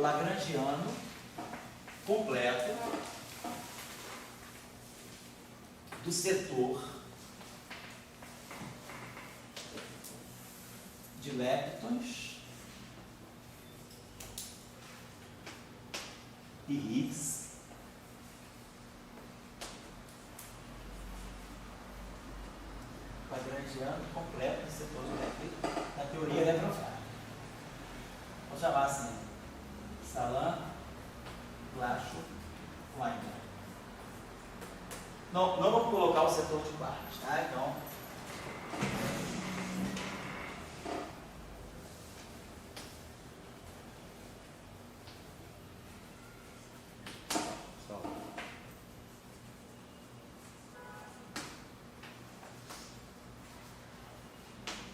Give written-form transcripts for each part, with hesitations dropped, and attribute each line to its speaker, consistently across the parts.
Speaker 1: lagrangiano completo do setor de leptons e Higgs lagrangiano completo do setor de leptons na teoria eletrofrágil. Vou chamar assim, Salam, Glashow, Weinberg. Não vamos colocar o setor de quartos, tá? Então,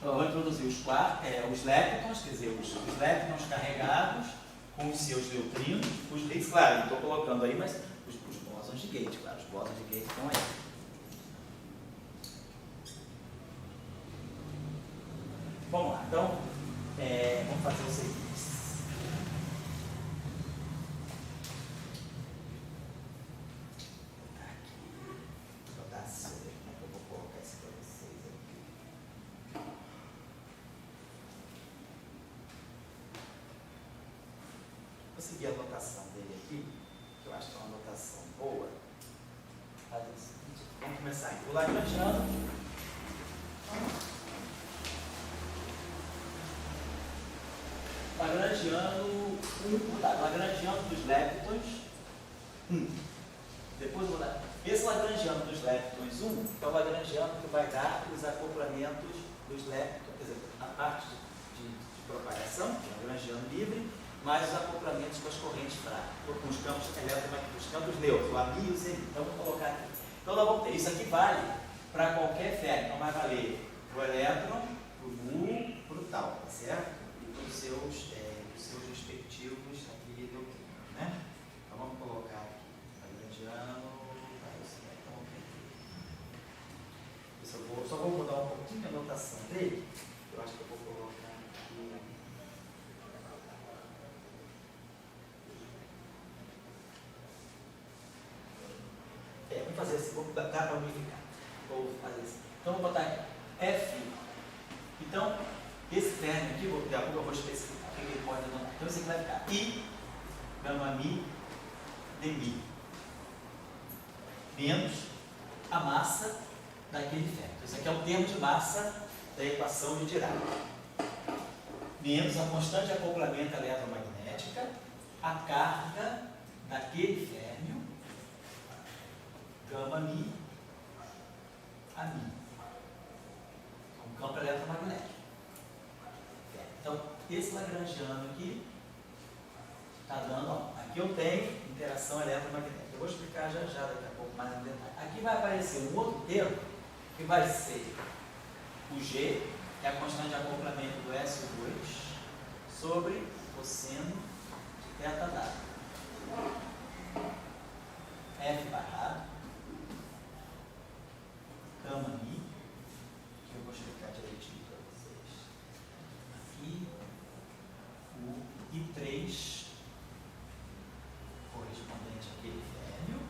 Speaker 1: eu vou introduzir os leptons, quer dizer, os leptons carregados com os seus neutrinos, os Higgs, claro, não estou colocando aí, mas os bósons de Gate, claro, os bósons de Gate estão aí. Vamos lá, então, vamos fazer o seguinte. Vou seguir a anotação dele aqui, que eu acho que é uma anotação boa. Fazer o seguinte, vamos começar aqui. O lagrangiano. Lagrangiano dos leptons 1. Depois eu vou dar. Esse lagrangiano dos leptons 1 é o lagrangiano que vai dar os acoplamentos dos leptons, quer dizer, a parte de propagação, que é o lagrangiano livre, mais os acoplamentos com as correntes fracas, com os campos eletromagnéticos, os campos neutros, o AMI e o ZMI. Então, vou colocar aqui. Então, nós vamos ter. Isso aqui vale para qualquer férmion. Então, vai valer para o elétron, para o mu, para o tal, tá certo? E para os seus respectivos aqui neutrinos, né? Então, vamos colocar aqui. Lagrangiano, eu só vou mudar um pouquinho a anotação dele. Eu acho que eu vou colocar aqui. Vamos fazer assim, vou dar para unificar. Vou fazer assim. Então, vou botar aqui F. Então, esse férmion aqui, daqui a pouco eu vou especificar o que ele pode anotar. Então, esse aqui vai ficar I, gama mi, dmi, menos a massa daquele férmion. Então, esse aqui é o termo de massa da equação de Dirac. Menos a constante de acoplamento eletromagnética, a carga daquele férmion, gama mi, a mi. Um campo eletromagnético. Então, esse lagrangiano aqui está dando, ó, aqui eu tenho interação eletromagnética. Eu vou explicar já daqui a pouco mais no detalhe. Aqui vai aparecer um outro termo que vai ser o G, que é a constante de acoplamento do SO2 sobre cosseno de θ dado. F barrado, gama mi, que eu vou explicar direitinho para vocês. Aqui, o I3, correspondente àquele férmion.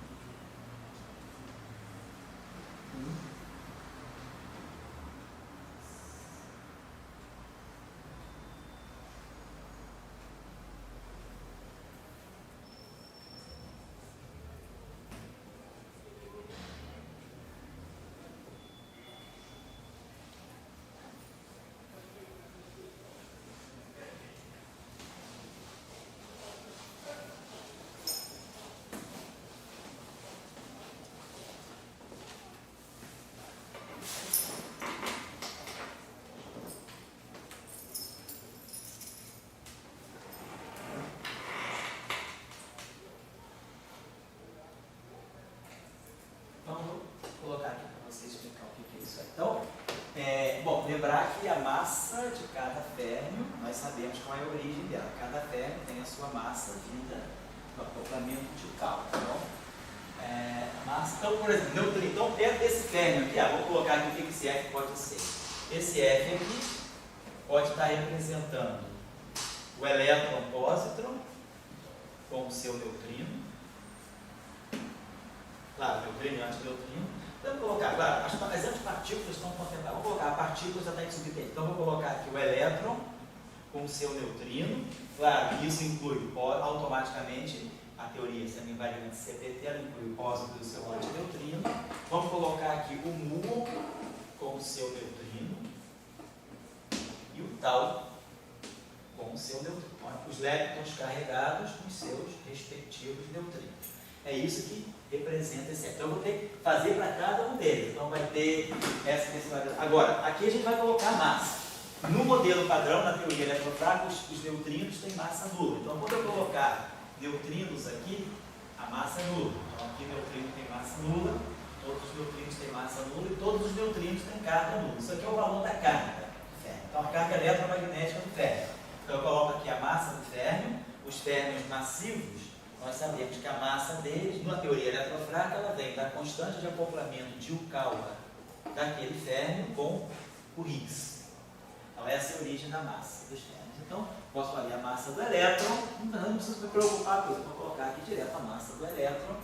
Speaker 1: Então, bom, lembrar que a massa de cada férmion, nós sabemos qual é a origem dela. Cada férmion tem a sua massa vinda do acoplamento de cálculo. Então, massa, então, por exemplo, neutrino. Então, dentro desse férmion aqui, vou colocar aqui o que esse F pode ser. Esse F aqui pode estar representando o elétron positron o seu neutrino. Claro, neutrino e antineutrino. Então, vou colocar, claro, as antipartículas estão contempladas. Vou colocar a partícula já está em subtende. Então, vou colocar aqui o elétron com o seu neutrino. Claro, isso inclui automaticamente a teoria semi-invariante CPT, ela inclui o positivo do seu antineutrino. Vamos colocar aqui o muon com o seu neutrino e o tau com o seu neutrino. Os leptons carregados com os seus respectivos neutrinos. É isso que representa esse. Então, eu vou ter que fazer para cada um deles. Então, vai ter essa questão. Agora, aqui a gente vai colocar massa. No modelo padrão, na teoria eletrofrágil, os neutrinos têm massa nula. Então, quando eu colocar neutrinos aqui, a massa é nula. Então, aqui neutrino tem massa nula, todos os neutrinos têm massa nula e todos os neutrinos têm carga nula. Isso aqui é o valor da carga do férmio. Então, a carga eletromagnética do férmio. Então, eu coloco aqui a massa do férmio, os férmios massivos. Nós sabemos que a massa deles, na teoria eletrofrágil, ela vem da constante de acoplamento de Yukawa daquele férmio com o Higgs. Então, essa é a origem da massa dos férmios. Então, posso fazer a massa do elétron, então não preciso me preocupar com isso, vou colocar aqui direto a massa do elétron.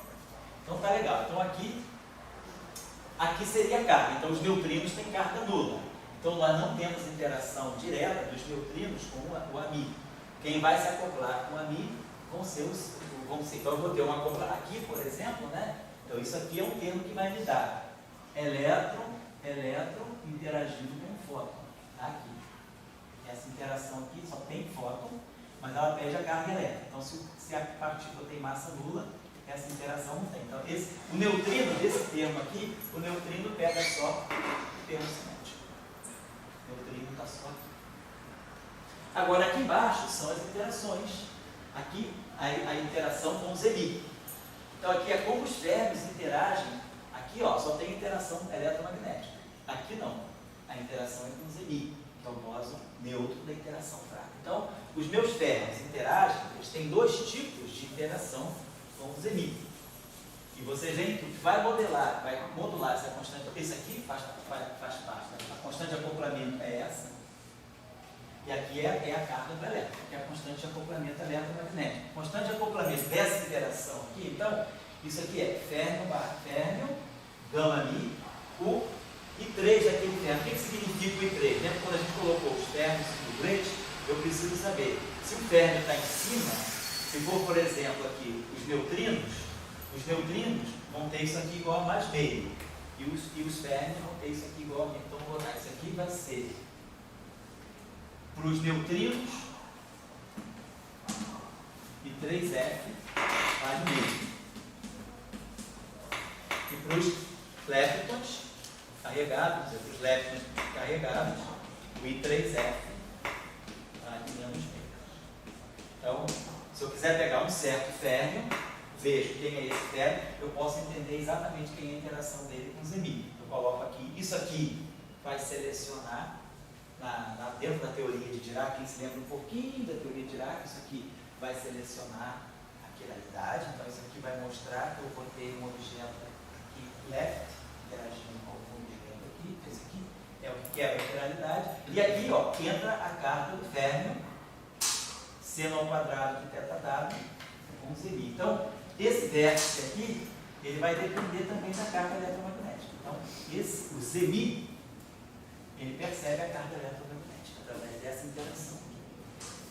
Speaker 1: Então, tá legal. Então, aqui seria a carga. Então, os neutrinos têm carga nula. Então, nós não temos interação direta dos neutrinos com o ami. Quem vai se acoplar com o ami com seus. Então, eu vou ter uma acoplar aqui, por exemplo, né? Então, isso aqui é um termo que vai me dar elétron interagindo com o fóton. Tá aqui. Essa interação aqui só tem fóton, mas ela pede a carga elétrica. Então, se a partícula tem massa nula, essa interação não tem. Então, o neutrino desse termo aqui, o neutrino pega só o termo cinético. O neutrino está só aqui. Agora, aqui embaixo são as interações. Aqui, a interação com o Zebi. Então, aqui é como os férmios interagem. Aqui, ó, só tem interação eletromagnética. Aqui não. A interação é com o Zebi, que é o bóson neutro da interação fraca. Então, os meus férmios interagem, eles têm dois tipos de interação com o Zebi. E vocês veem que vai modular essa constante. Esse aqui faz parte. A constante de acoplamento é essa. E aqui é a carga do elétron, que é a constante de acoplamento eletromagnético. Constante de acoplamento dessa interação aqui, então, isso aqui é férmio barra férmio, gama mi, o I3 daquele férmio. O que significa o I3? Lembra quando a gente colocou os férmios no grade? Eu preciso saber se o férmio está em cima, se for, por exemplo, aqui os neutrinos vão ter isso aqui igual a mais meio. E os férmios vão ter isso aqui igual a meio. Então, vou botar isso aqui vai ser para os neutrinos e 3F mais meio. E para os leptons carregados, para os leptons carregados, o I3F mais menos meio. Então, se eu quiser pegar um certo férmio, vejo quem é esse férmio, eu posso entender exatamente quem é a interação dele com o Zebi. Eu coloco aqui, isso aqui vai selecionar dentro da teoria de Dirac, quem se lembra um pouquinho da teoria de Dirac, isso aqui vai selecionar a quiralidade. Então, isso aqui vai mostrar que eu vou ter um objeto aqui left, interagindo com algum objeto aqui. Esse aqui é o que quebra a quiralidade. E aqui, ó, entra a carga do férmio, seno ao quadrado de θW com Zebi. Então, esse vértice aqui, ele vai depender também da carga eletromagnética. Então, o Zebi, ele percebe a carga eletromagnética através dessa interação.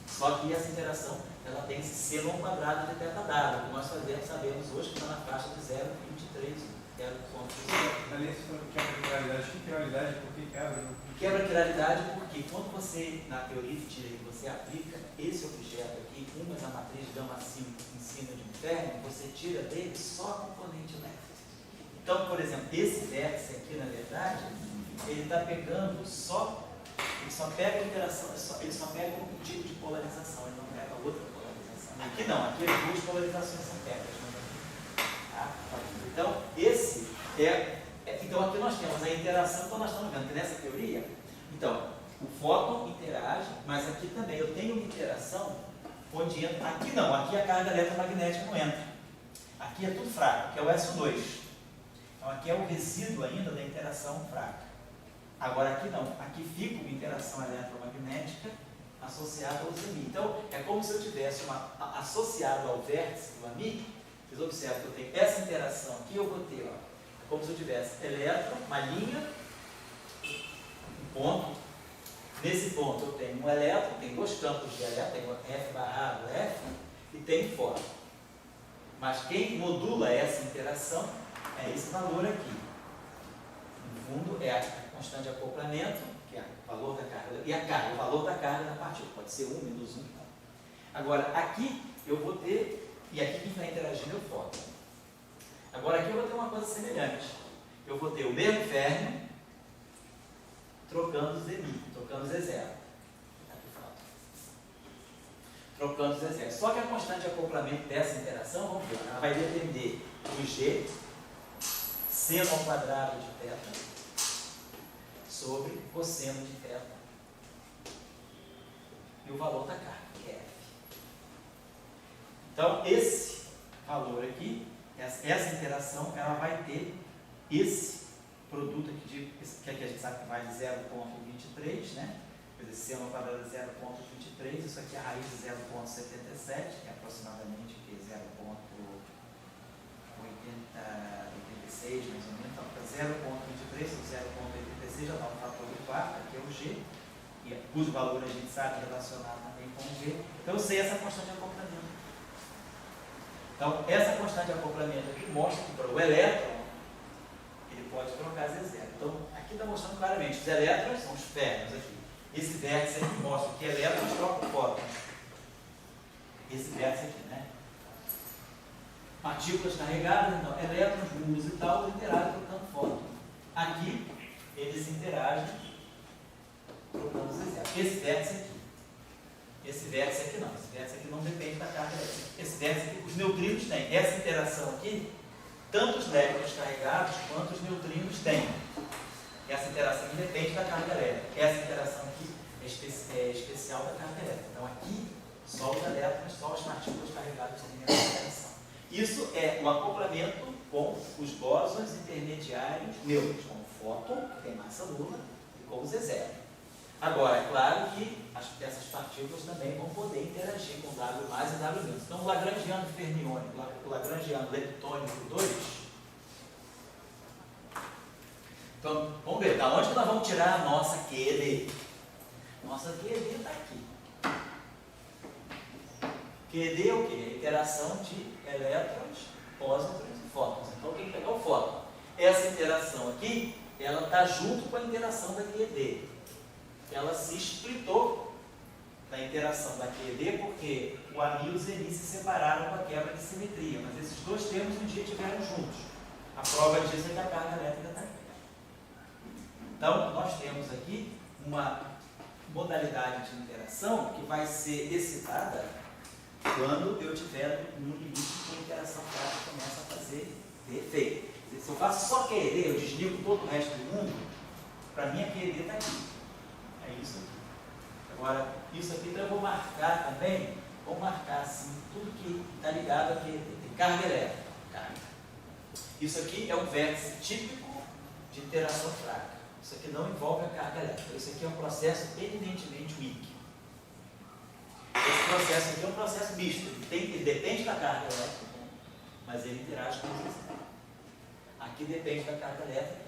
Speaker 1: Só que essa interação, ela tem esse seno ao quadrado de θW, que nós sabemos hoje que está na faixa de 0,23, 0,0.
Speaker 2: Aliás, você falou que quebra a quiralidade. Que quiralidade? Por que quebra?
Speaker 1: Quebra a quiralidade porque quando você, na teoria de Dirac, você aplica esse objeto aqui, a matriz gama-5 em cima de um férmio, você tira dele só a componente elétrica. Então, por exemplo, esse vértice aqui, na verdade, ele está pegando ele só pega a interação, ele só pega um tipo de polarização, ele não pega outra polarização. Aqui não, aqui as duas polarizações são pegas. Tá? Então, então aqui nós temos a interação, então nós estamos vendo que nessa teoria, então, o fóton interage, mas aqui também eu tenho uma interação onde entra, aqui não, aqui a carga eletromagnética não entra. Aqui é tudo fraco, que é o SO2. Então aqui é o resíduo ainda da interação fraca. Agora aqui não, aqui fica uma interação eletromagnética associado ao ZMI. Então, é como se eu tivesse associado ao vértice do AMI. Vocês observam que eu tenho essa interação aqui, eu vou ter, ó, é como se eu tivesse elétron, uma linha, um ponto. Nesse ponto eu tenho um elétron, tem dois campos de elétron, tem o F barrado F e tem fora. Mas quem modula essa interação é esse valor aqui. No fundo, é a constante de acoplamento, que é o valor da carga, e a carga, o valor da carga da partícula. Pode ser 1, menos 1. Agora, aqui eu vou ter, e aqui quem vai interagir é o fóton. Agora, aqui eu vou ter uma coisa semelhante. Eu vou ter o mesmo férmio trocando ZMI, trocando Z0. Aqui falta. Trocando Z0. Só que a constante de acoplamento dessa interação, vamos ver, ela vai depender do G, seno ao quadrado de θ, sobre cosseno de θ. E o valor da carga, que é F. Então, esse valor aqui, essa interação, ela vai ter esse produto aqui, que aqui a gente sabe que vai de 0,23, né? Quer dizer, seno ao quadrado de 0,23, isso aqui é a raiz de 0,77, que é aproximadamente 0,86, mais ou menos. Então, 0,23 ou 0,86 já dá um fator de 4, aqui é o G, cujo valor a gente sabe relacionar também com o G. Então, eu sei essa constante de acoplamento. Então, essa constante de acoplamento aqui mostra que para o elétron, ele pode trocar Z0. Então, aqui está mostrando claramente, os elétrons são os férmions aqui. Esse vértice aqui mostra que elétrons trocam fótons. Esse vértice aqui, né? Partículas carregadas, então, elétrons, muons e tal, interagem trocando fótons. Aqui, eles interagem trocando Z0. Esse vértice aqui. Esse vértice aqui não. Esse vértice aqui não depende da carga elétrica. Esse vértice aqui, os neutrinos têm. Essa interação aqui, tanto os elétrons carregados quanto os neutrinos têm. Essa interação aqui depende da carga elétrica. Essa interação aqui é especial da carga elétrica. Então, aqui, só os elétrons, só as partículas carregadas têm essa interação. Isso é o acoplamento com os bósons intermediários neutros, com o fóton, que tem massa nula, e com o Z0. Agora, é claro que essas partículas também vão poder interagir com W mais e W menos. Então, o lagrangiano fermiônico, o lagrangiano leptônico 2. Então, vamos ver, da onde que nós vamos tirar a nossa QED? Nossa QED está aqui. QED é o quê? A interação de elétrons, pósitrons e fótons. Então, tem que pegar o fóton. Essa interação aqui, ela está junto com a interação da QED. Ela se splitou da interação da QED porque o AMI e o ZMI se separaram com a quebra de simetria, mas esses dois termos um dia estiveram juntos. A prova disso é que a carga elétrica está aqui. Então, nós temos aqui uma modalidade de interação que vai ser excitada quando eu tiver no limite que a interação prática começa a fazer efeito. Se eu faço só QED, eu desligo todo o resto do mundo, para mim a QED está aqui. É isso aqui. Agora, isso aqui então eu vou marcar também, vou marcar assim, tudo que está ligado a QED. Tem carga elétrica. Carga. Isso aqui é um vértice típico de interação fraca. Isso aqui não envolve a carga elétrica. Isso aqui é um processo eminentemente weak. Esse processo aqui é um processo misto. Ele depende da carga elétrica, mas ele interage com o Z0. Aqui depende da carga elétrica,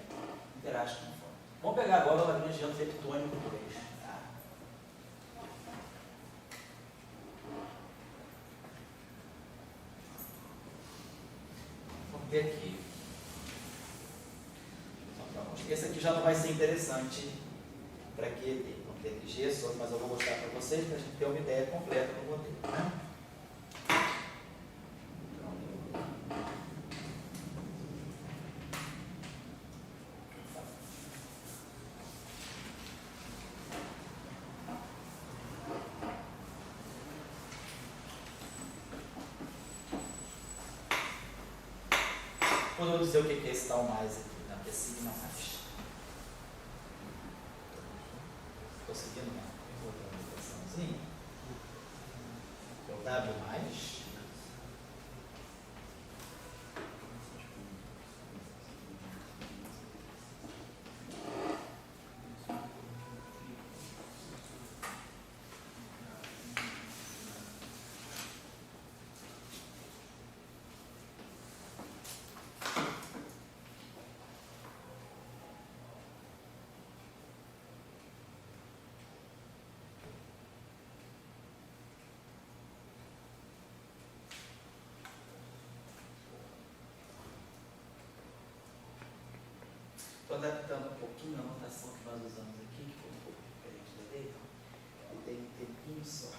Speaker 1: interage com o fóton. Vamos pegar agora o lagrangiano leptônico 2. Tá? Vamos ver aqui. Esse aqui já não vai ser interessante para QED. Vamos ter aqui G, mas eu vou mostrar para vocês para a gente ter uma ideia completa do modelo. Né? Vou dizer o que é esse tal mais aqui, não, que é sigma mais. Estou seguindo uma notaçãozinha. É o W mais. Estou adaptando um pouquinho a notação que nós usamos aqui, que foi um pouco diferente da lei, então, tem um tempinho só.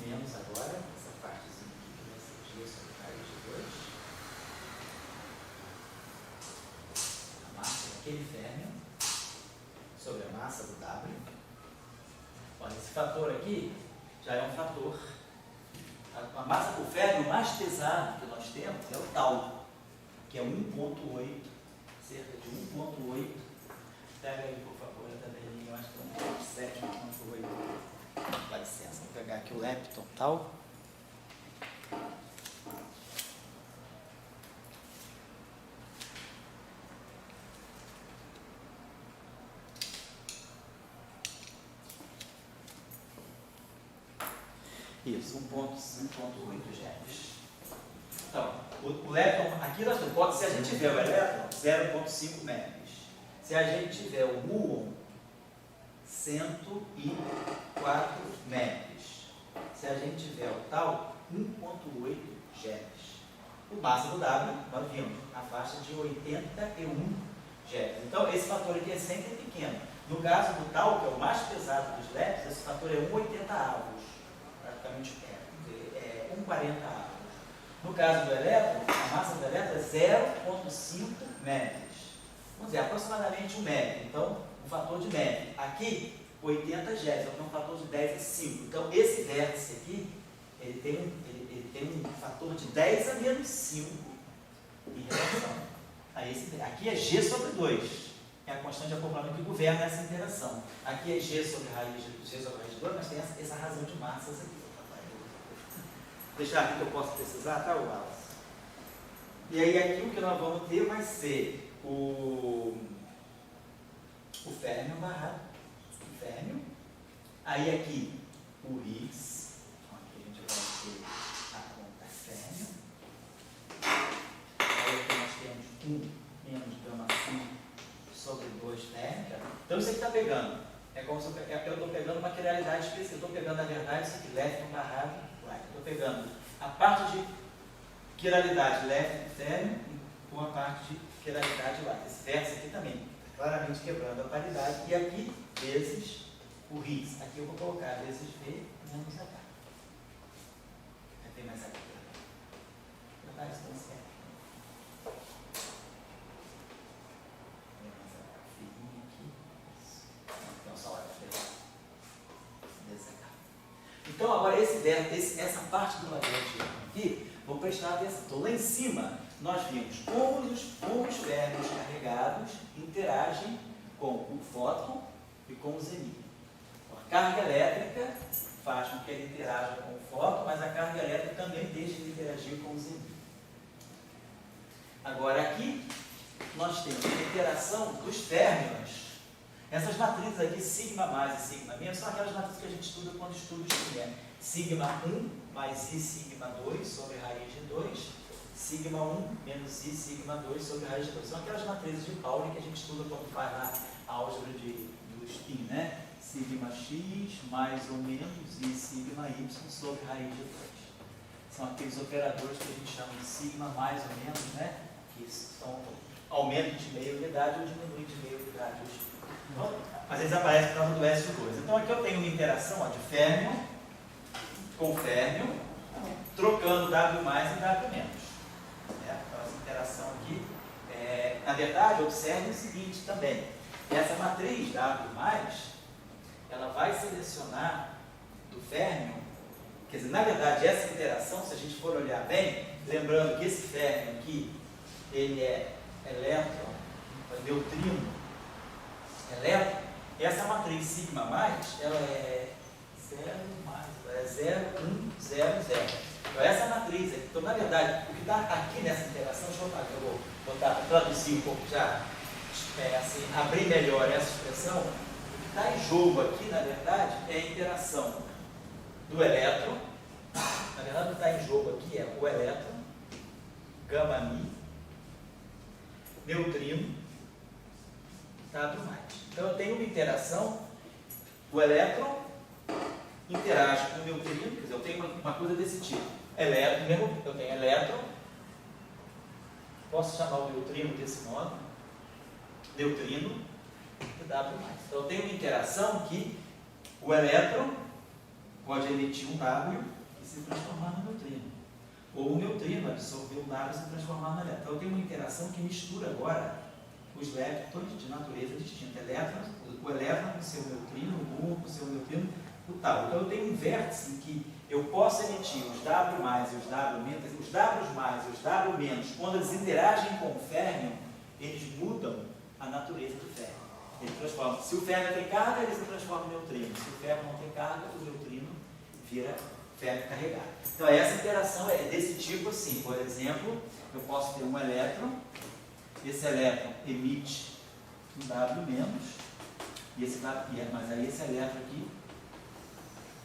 Speaker 1: Menos agora, essa partezinha aqui que vai ser G sobre raiz de 2. A massa daquele férmio sobre a massa do W. Olha, esse fator aqui já é um fator. A massa por férmio mais pesado que nós temos é o tau, que é 1,8, cerca de 1,8. Pega aí, por favor, a tabelinha, eu acho que é 1,7, 1,8. Dá licença, vou pegar aqui o lepton tal. Isso, 1,8 GeV. Então, o lepton, aqui nós temos, se a gente tiver o elétron, 0,5 MeV. Se a gente tiver o muon, 104 MeV. Se a gente tiver o tau, 1,8 GeV. O massa do W, nós vimos, na faixa de 81 GeV. Então, esse fator aqui é sempre pequeno. No caso do tau, que é o mais pesado dos leptons, esse fator é 1,80 avos. Praticamente 1,40 avos. No caso do elétron, a massa do elétron é 0,5 MeV. Vamos dizer, aproximadamente 1 MeV. Então, um fator de MeV. Aqui, 80 GeV, então um fator de 10 a 5. Então, esse vértice aqui, ele tem um fator de 10 a menos 5 em relação a esse. Aqui é G sobre 2. É a constante de acoplamento que governa essa interação. Aqui é G sobre raiz de 2, mas tem essa razão de massas aqui. Deixar aqui que eu posso precisar, tá, Wallace? E aí aqui o que nós vamos ter vai ser o férmio barrado. O férmio. Aí aqui o Higgs. Então aqui a gente vai ter a conta férmio. Aí aqui nós temos 1 menos gama 5 sobre 2 térmica. Então isso aqui está pegando. É como se eu estou pegando uma quiralidade específica. Eu estou pegando, na verdade, isso aqui, lepton barrado. Estou pegando a parte de quiralidade lepton férmio com a parte de quiralidade lá. Esse verso aqui também, claramente quebrando a paridade. E aqui, vezes o Higgs. Aqui eu vou colocar vezes V menos H. Vai ter mais aqui. Já está estão certo. Então, agora essa parte do Lagrange aqui, vamos prestar atenção. Então, lá em cima, nós vimos como os férmios carregados interagem com o fóton e com o zênio. A carga elétrica faz com que ele interaja com o fóton, mas a carga elétrica também deixa de interagir com o zênio. Agora, aqui, nós temos a interação dos férmions. Essas matrizes aqui, sigma mais e sigma menos, são aquelas matrizes que a gente estuda quando estuda o esquema. Sigma 1 mais I sigma 2 sobre raiz de 2, sigma 1 menos I sigma 2 sobre raiz de 2. São aquelas matrizes de Pauli que a gente estuda quando faz lá a álgebra do spin, né? Sigma x mais ou menos I sigma y sobre raiz de 2. São aqueles operadores que a gente chama de sigma mais ou menos, né? Que são aumento de meia unidade ou diminui de meia unidade. Então, mas eles aparecem por causa do S de 2. Então aqui eu tenho uma interação de férmio com férmio, trocando W mais e W menos. Então essa interação aqui, na verdade, observe o seguinte também. Essa matriz W mais, ela vai selecionar do férmio, quer dizer, na verdade, essa interação, se a gente for olhar bem, lembrando que esse férmio aqui, ele é elétron, neutrino, elétron, essa matriz sigma mais, ela é 0 mais, ela é 0, 1, 0, 0. Então essa matriz aqui, então na verdade, o que está aqui nessa interação, eu vou botar, traduzir um pouco já, assim, abrir melhor essa expressão, o que está em jogo aqui, na verdade, é a interação do elétron, na verdade o que está em jogo aqui é o elétron, gama mi, neutrino, W mais. Então eu tenho uma interação, o elétron interage com o neutrino, quer dizer, eu tenho uma coisa desse tipo. Eu tenho elétron, posso chamar o neutrino desse nome, neutrino e W+. Então eu tenho uma interação que o elétron pode emitir um W e se transformar no neutrino. Ou o neutrino absorver o W e se transformar no elétron. Então eu tenho uma interação que mistura agora os leptons de natureza distinta. O elétron com seu neutrino, o muon com seu neutrino, o tal. Então eu tenho um vértice em que eu posso emitir os W+, e os W-, os W+, e os W-, quando eles interagem com o férmio, eles mudam a natureza do férmio. Ele transforma. Se o férmio tem carga, ele se transforma em neutrino. Se o férmio não tem carga, o neutrino vira férmio carregado. Então essa interação é desse tipo assim. Por exemplo, eu posso ter um elétron, esse elétron emite um W-, mas aí esse elétron aqui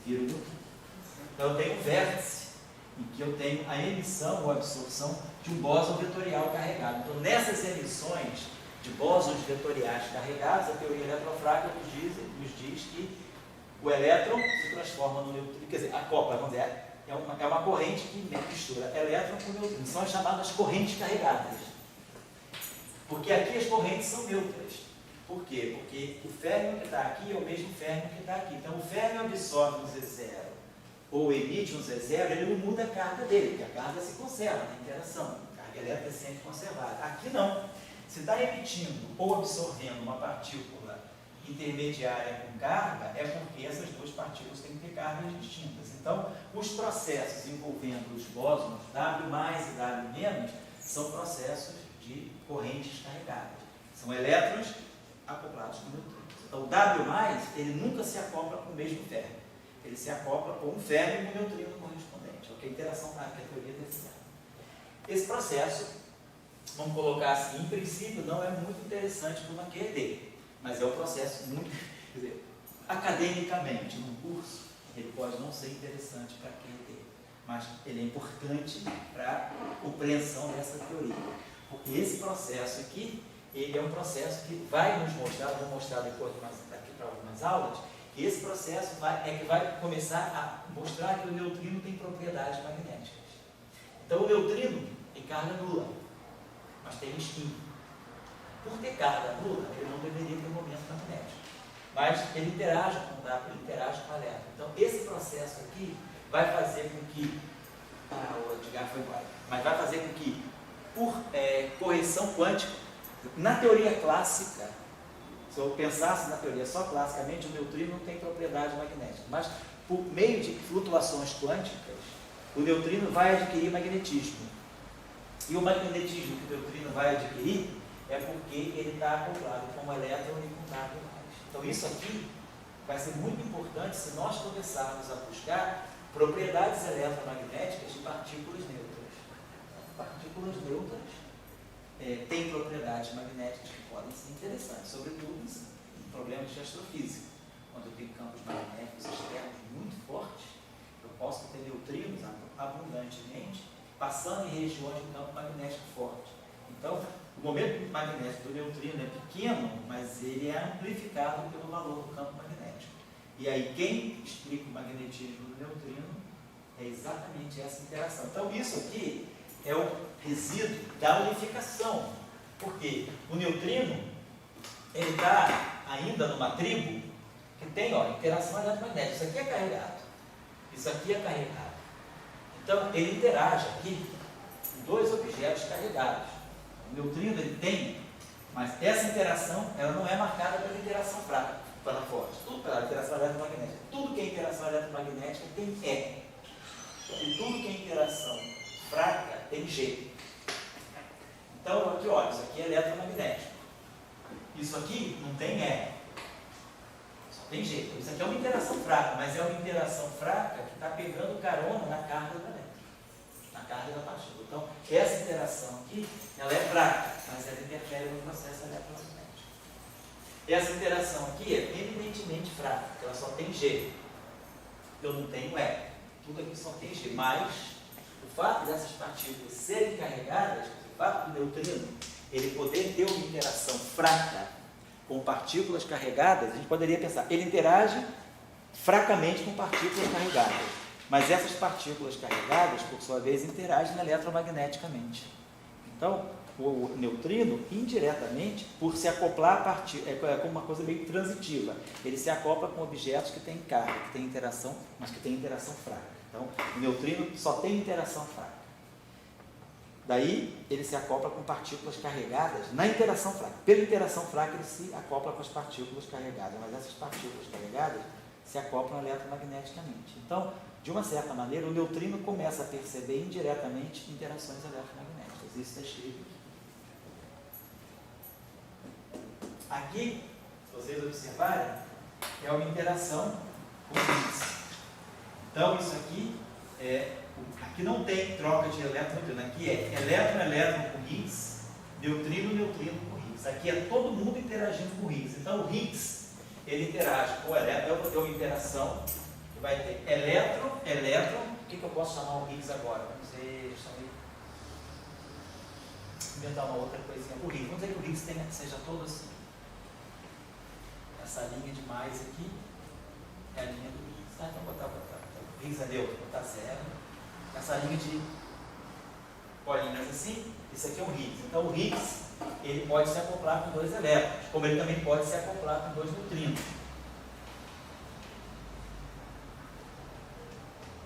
Speaker 1: vira o neutrino. Então eu tenho um vértice em que eu tenho a emissão ou absorção de um bóson vetorial carregado. Então nessas emissões de bósons vetoriais carregados, a teoria eletrofrágil nos diz que o elétron se transforma no neutrino, quer dizer, acopla, vamos dizer, é uma corrente que mistura elétron com neutrino. São as chamadas correntes carregadas. Porque aqui as correntes são neutras. Por quê? Porque o férmio que está aqui é o mesmo férmio que está aqui. Então o férmio absorve um Z0 ou emite um Z0, ele não muda a carga dele, porque a carga se conserva na interação. A carga elétrica é sempre conservada. Aqui não. Se está emitindo ou absorvendo uma partícula intermediária com carga, é porque essas duas partículas têm que ter cargas distintas. Então, os processos envolvendo os bósons W+, e W-, são processos de correntes carregadas. São elétrons acoplados com neutrinos. Então, o W+, ele nunca se acopla com o mesmo férmio. Ele se acopla com um férmio e um neutrino correspondente. É a interação básica, a teoria desse. Esse processo, vamos colocar assim, em princípio não é muito interessante para uma QED, mas é um processo muito, quer dizer, academicamente, num curso, ele pode não ser interessante para a QED, mas ele é importante para a compreensão dessa teoria. Porque esse processo aqui, ele é um processo que vai nos mostrar, vou mostrar depois daqui para algumas aulas, que esse processo vai começar a mostrar que o neutrino tem propriedades magnéticas. Então o neutrino tem carga nula, mas tem spin. Por ter carga nula, ele não deveria ter momento magnético. Mas ele interage com o W, ele interage com a elétron. Então esse processo aqui vai fazer com que, o Edgar foi embora, mas vai fazer com que, por correção quântica, na teoria clássica, se eu pensasse na teoria só classicamente, o neutrino não tem propriedade magnética, mas por meio de flutuações quânticas, o neutrino vai adquirir magnetismo. E o magnetismo que o neutrino vai adquirir é porque ele está acoplado com o elétron e com o W+. Então isso aqui vai ser muito importante se nós começarmos a buscar propriedades eletromagnéticas de partículas neutras. Partículas neutras têm propriedades magnéticas que podem ser interessantes, sobretudo em problemas de astrofísica. Quando eu tenho campos magnéticos externos muito fortes, eu posso ter neutrinos abundantemente passando em regiões de campo magnético forte. Então, o momento magnético do neutrino é pequeno, mas ele é amplificado pelo valor do campo magnético. E aí, quem explica o magnetismo do neutrino é exatamente essa interação. Então, isso aqui é o resíduo da unificação. Porque o neutrino, ele está ainda numa tribo que tem interação eletromagnética. Isso aqui é carregado. Isso aqui é carregado. Então, ele interage aqui com dois objetos carregados. O neutrino ele tem, mas essa interação ela não é marcada pela interação fraca, pela forte. Tudo pela interação eletromagnética. Tudo que é interação eletromagnética tem E. E tudo que é interação fraca tem G. Então, aqui, olha, isso aqui é eletromagnético. Isso aqui não tem E. Só tem G. Isso aqui é uma interação fraca, mas é uma interação fraca que está pegando carona na carga da elétron, na carga da partícula. Então, essa interação aqui, ela é fraca, mas ela interfere no processo eletromagnético. Essa interação aqui é evidentemente fraca, porque ela só tem G. Eu não tenho E. Tudo aqui só tem G. Mas, o fato dessas partículas serem carregadas, o fato do neutrino ele poder ter uma interação fraca com partículas carregadas, a gente poderia pensar, ele interage fracamente com partículas carregadas. Mas essas partículas carregadas, por sua vez, interagem eletromagneticamente. Então, o neutrino, indiretamente, por se acoplar a partícula, é como uma coisa meio transitiva. Ele se acopla com objetos que têm carga, que têm interação, mas que têm interação fraca. Então, o neutrino só tem interação fraca. Daí, ele se acopla com partículas carregadas na interação fraca. Pela interação fraca, ele se acopla com as partículas carregadas, mas essas partículas carregadas se acoplam eletromagneticamente. Então, de uma certa maneira, o neutrino começa a perceber indiretamente interações eletromagnéticas. Isso está escrito aqui. Aqui, se vocês observarem, é uma interação com Higgs. Então, isso aqui aqui não tem troca de elétron-neutrino. Aqui é elétron-elétron com Higgs, neutrino-neutrino com Higgs. Aqui é todo mundo interagindo com Higgs. Então, o Higgs, ele interage com o elétron. Eu vou ter uma interação que vai ter elétron. O que eu posso chamar o Higgs agora? Vamos dizer, inventar uma outra coisinha. O Higgs, vamos dizer que o Higgs seja todo assim. Essa linha de mais aqui é a linha do Higgs. Então, vou botar. O Higgs é neutro, vou botar 0. Essa linha de bolinhas assim, isso aqui é um Higgs. Então, o Higgs, ele pode se acoplar com 2 elétrons, como ele também pode se acoplar com 2 neutrinos.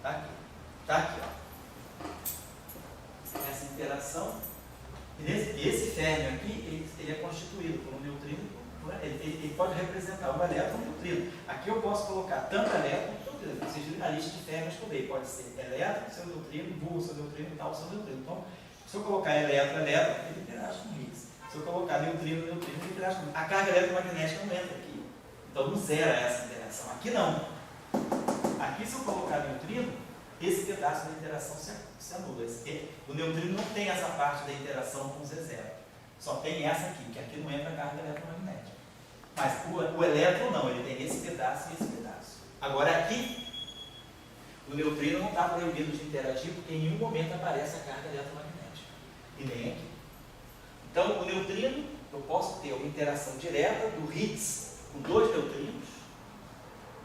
Speaker 1: Está aqui, ó. Essa interação. E esse férmio aqui, ele é constituído por um neutrino. Ele pode representar um elétron e um neutrino. Aqui eu posso colocar tanto elétron quanto neutrino. Vocês viram a lista de férmios que eu dei. Pode ser elétron, seu neutrino, burro, seu neutrino e tal, seu neutrino. Então, se eu colocar elétron, ele interage com Higgs. Se eu colocar neutrino, ele interage com Higgs. A carga eletromagnética não entra aqui. Então, não zera essa interação. Aqui não. Aqui, se eu colocar neutrino, esse pedaço da interação se anula. O neutrino não tem essa parte da interação com Z0. Só tem essa aqui, que aqui não entra a carga eletromagnética. Mas o elétron não, ele tem esse pedaço e esse pedaço. Agora aqui, o neutrino não está proibido de interagir, porque em nenhum momento aparece a carga eletromagnética. E nem aqui. Então, o neutrino, eu posso ter uma interação direta do Higgs com 2 neutrinos,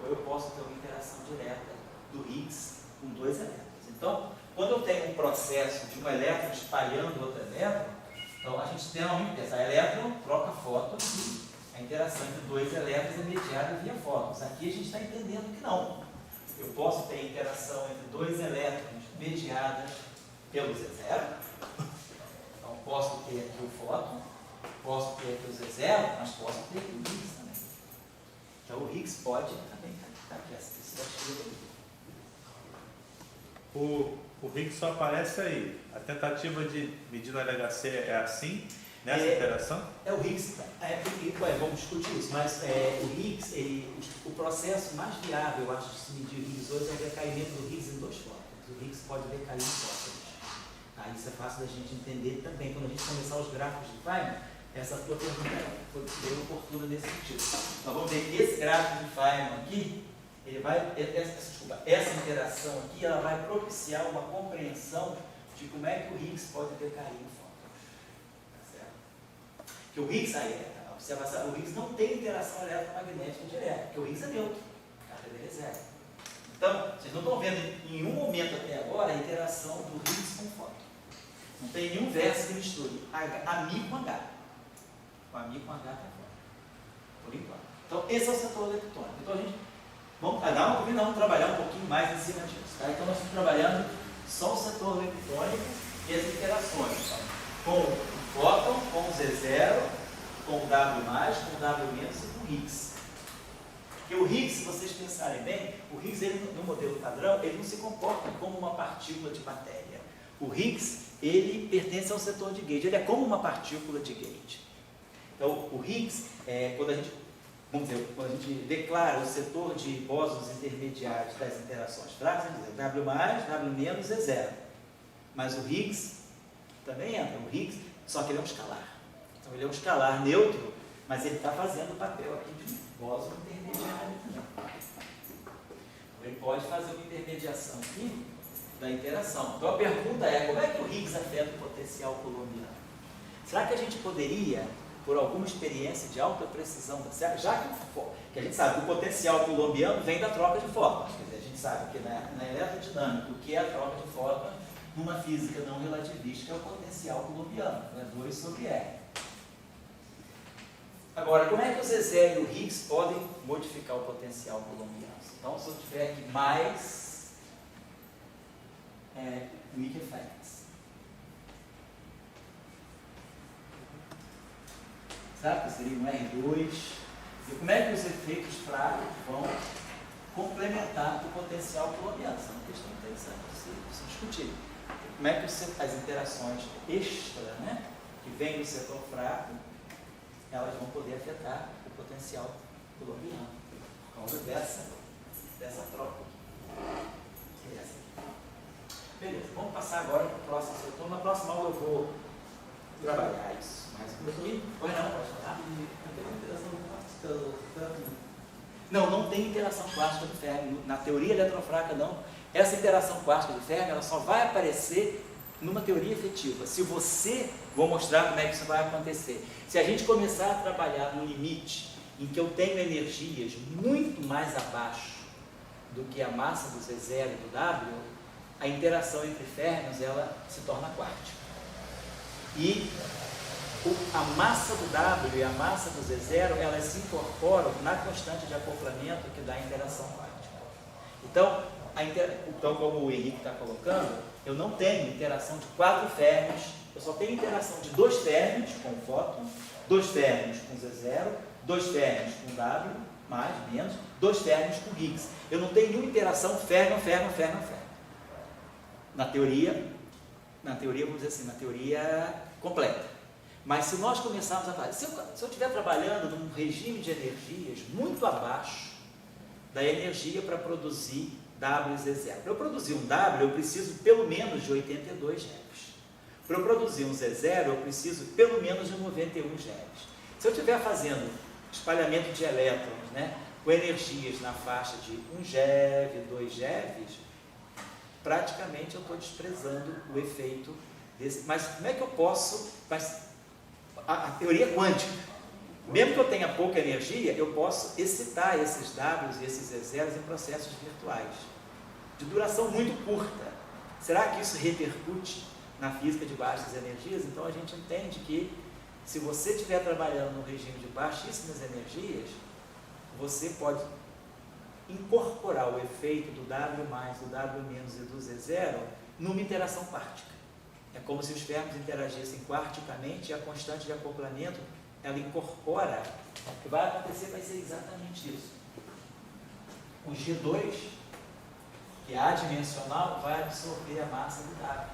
Speaker 1: ou eu posso ter uma interação direta do Higgs com 2 elétrons. Então, quando eu tenho um processo de um elétron espalhando outro elétron, então a gente normalmente pensa, elétron troca fótons e a interação entre 2 elétrons é mediada via fótons. Aqui a gente está entendendo que não. Eu posso ter interação entre 2 elétrons mediadas pelo Z0. Então posso ter aqui o fóton, posso ter aqui o Z0, mas posso ter aqui o Higgs também. Então o Higgs pode também estar aqui, essa aqui.
Speaker 3: O Higgs só aparece aí. A tentativa de medir no LHC é assim, nessa interação?
Speaker 1: O Higgs, vamos discutir isso, mas o Higgs, o processo mais viável, eu acho, de se medir o Higgs hoje é o decaimento do Higgs em 2 fótons. O Higgs pode decair em fótons. Isso é fácil da gente entender também. Quando a gente começar os gráficos de Feynman, essa tua pergunta foi bem oportuna nesse sentido. Nós vamos ver que esse gráfico de Feynman aqui, ele vai, essa interação aqui, ela vai propiciar uma compreensão de como é que o Higgs pode decair em fótons. Tá certo? Que o Higgs, a observação, o Higgs não tem interação eletromagnética direta, porque o Higgs é neutro, a carga dele é 0. Então, vocês não estão vendo em nenhum momento até agora a interação do Higgs com o fóton. Não tem nenhum verso que misture AMI com H. O AMI com H está fora, por enquanto. Então, esse é o setor eletrônico. Então, a gente vamos trabalhar um pouquinho mais em cima disso. Tá? Então, nós estamos trabalhando só o setor eletrônico e as interações. Tá? Com o fóton, com o Z0, com o W+, com o W- e com o Higgs. Porque o Higgs, se vocês pensarem bem, o Higgs, ele, no modelo padrão, ele não se comporta como uma partícula de matéria. O Higgs, ele pertence ao setor de gauge, ele é como uma partícula de gauge. Então, o Higgs, quando a gente declara o setor de bósons intermediários das interações fracas, W+, W-, Z0. Mas o Higgs também entra. O Higgs, só que ele é um escalar. Então, ele é um escalar neutro, mas ele está fazendo o papel aqui de um bóson intermediário também. Ele pode fazer uma intermediação aqui da interação. Então, a pergunta é, como é que o Higgs afeta o potencial coulombiano? Será que a gente poderia por alguma experiência de alta precisão, já que a gente sabe que o potencial coulombiano vem da troca de fótons, quer dizer, a gente sabe que na eletrodinâmica, o que é a troca de fótons, numa física não relativística, é o potencial coulombiano, né? 2 sobre R. Agora, como é que o Zezé e o Higgs podem modificar o potencial coulombiano? Então, se eu tiver aqui mais weak effects. Sabe que seria um R2? E como é que os efeitos fracos vão complementar o potencial coulombiano? Essa é uma questão interessante de se discutir. Como é que as interações extra, né, que vêm do setor fraco, elas vão poder afetar o potencial coulombiano por causa dessa troca. Beleza, vamos passar agora para o próximo setor. Na próxima aula eu vou trabalhar isso mais um pouquinho. Pois não, pode falar. Não tem interação quântica do Fermi. Na teoria eletrofraca, não. Essa interação quântica do Fermi, ela só vai aparecer numa teoria efetiva. Se você, vou mostrar como é que isso vai acontecer. Se a gente começar a trabalhar no limite em que eu tenho energias muito mais abaixo do que a massa do Z0 e do W, a interação entre férmions, ela se torna quântica. E a massa do W e a massa do Z0, elas se incorporam na constante de acoplamento que dá a interação quântica. Então, como o Henrique está colocando, eu não tenho interação de 4 férmions, eu só tenho interação de 2 férmions com o fóton, 2 férmions com Z0, 2 férmions com W, mais, menos, 2 férmions com Higgs. Eu não tenho nenhuma interação férmion. Na teoria, vamos dizer assim, na teoria completa. Mas se nós começarmos a fazer, se eu estiver trabalhando num regime de energias muito abaixo da energia para produzir W e Z0. Para eu produzir um W, eu preciso pelo menos de 82 GeV. Para eu produzir um Z0, eu preciso pelo menos de 91 GeV. Se eu estiver fazendo espalhamento de elétrons, né, com energias na faixa de 1 GeV, 2 GeV, praticamente eu estou desprezando o efeito desse. Mas como é que eu posso... A teoria quântica, mesmo que eu tenha pouca energia, eu posso excitar esses Ws e esses Z0s em processos virtuais, de duração muito curta. Será que isso repercute na física de baixas energias? Então a gente entende que se você estiver trabalhando num regime de baixíssimas energias, você pode incorporar o efeito do W+, do W- e do Z0 numa interação quártica. É como se os férmions interagissem quarticamente e a constante de acoplamento, ela incorpora. O que vai acontecer vai ser exatamente isso. O G2, que é adimensional, vai absorver a massa do W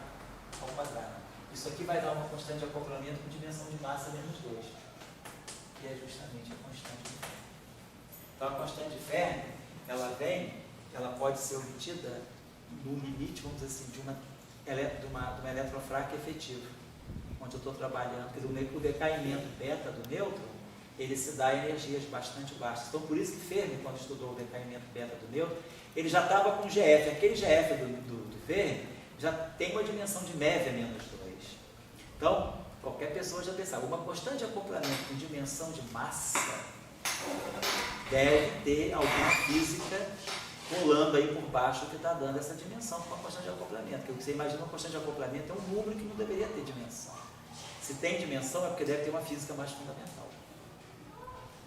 Speaker 1: ao quadrado. Isso aqui vai dar uma constante de acoplamento com dimensão de massa menos 2, que é justamente a constante de Fermi. Então a constante de Fermi, ela pode ser obtida no limite, vamos dizer assim, de uma eletrofraca efetiva, onde eu estou trabalhando, quer dizer, o decaimento beta do nêutron, ele se dá em energias bastante baixas. Então, por isso que Fermi, quando estudou o decaimento beta do nêutron, ele já estava com GF. Aquele GF do Fermi já tem uma dimensão de média menos 2. Então, qualquer pessoa já pensava, uma constante de acoplamento com dimensão de massa deve ter alguma física rolando aí por baixo que está dando essa dimensão com a constante de acoplamento. Porque você imagina uma constante de acoplamento é um número que não deveria ter dimensão. Se tem dimensão é porque deve ter uma física mais fundamental.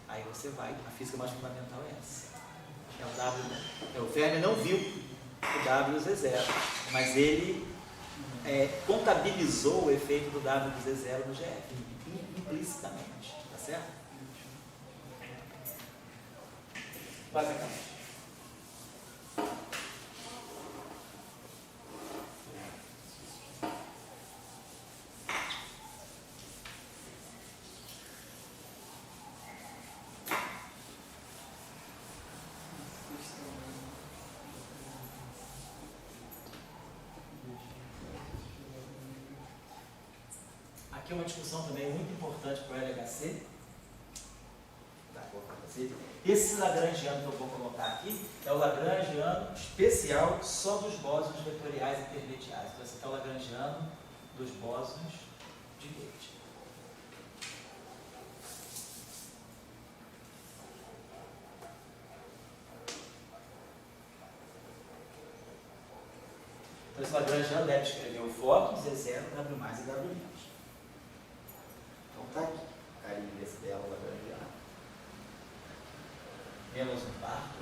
Speaker 1: Aí você vai, a física mais fundamental é essa. É o W. O Fermi não viu o W e o Z0, mas ele contabilizou o efeito do W e do Z0 no GF, implicitamente. Tá certo? Basicamente. Aqui é uma discussão também muito importante para o LHC. Esse lagrangiano que eu vou colocar aqui é o lagrangiano especial só dos bósons vetoriais intermediários. Então, esse aqui é o lagrangiano dos bósons de Gauge. Então, esse lagrangiano deve escrever o fóton, Z0, W mais e W menos. Então, está aqui, a carinha desse dela lagrangiano. Menos um quarto.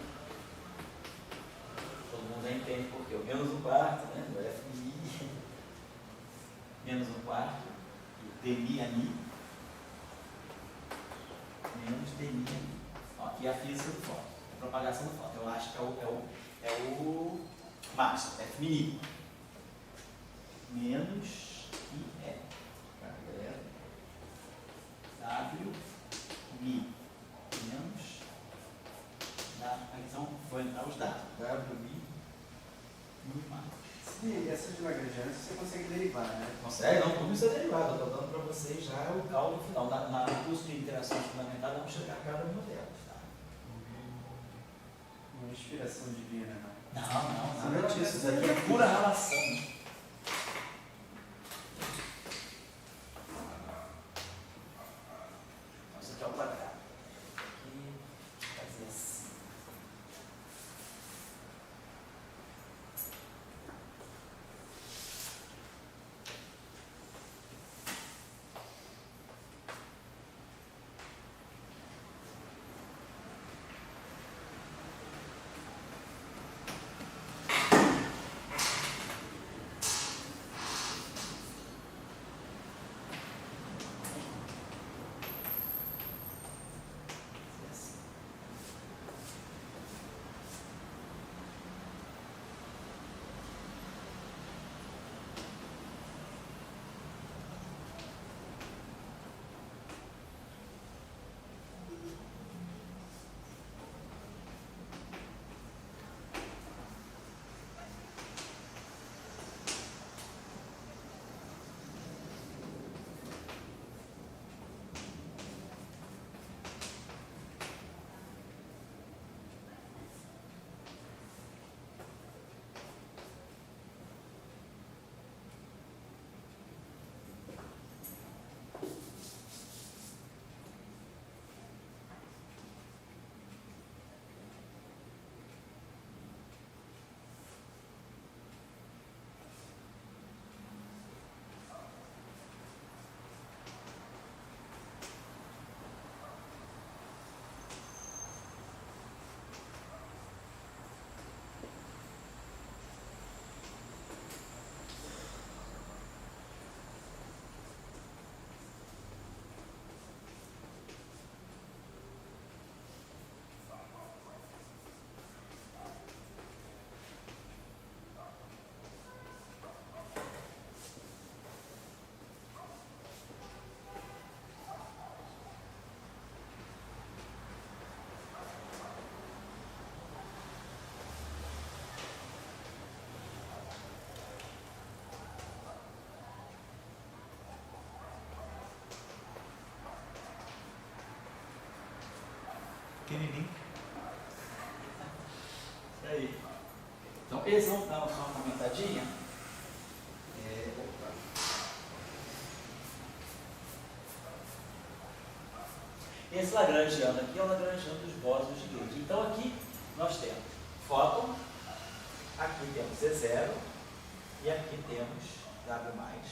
Speaker 1: Todo mundo já entende por quê. O menos um quarto, né? Do FMI. Menos um quarto. E dmi a mi. Menos dmi a mi. Ó, aqui é a física do fóton. A propagação do fóton. Eu acho que é o máximo. FMI. Menos IE. Tá, galera? W mi. Menos. Então, vou entrar os dados. W mi. Mi mais.
Speaker 2: E essa de Lagrangiano você consegue derivar, né?
Speaker 1: Consegue? Não, tudo isso é derivado. Eu estou dando para vocês já o cálculo final. No curso de interações fundamentais, vamos chegar a cada uma delas. Tá?
Speaker 2: Uma inspiração divina, não.
Speaker 1: Não, nada disso. Isso aqui é pura relação. Então, isso aqui é o quadrado. Aqui, fazer assim.
Speaker 3: Pequenininho.
Speaker 1: E aí? Então, eles vão dar só uma comentadinha. Opa. Esse lagrangiano aqui é o lagrangiano dos bósons de Gauss. Então, aqui nós temos fóton, aqui temos Z0 e aqui temos W mais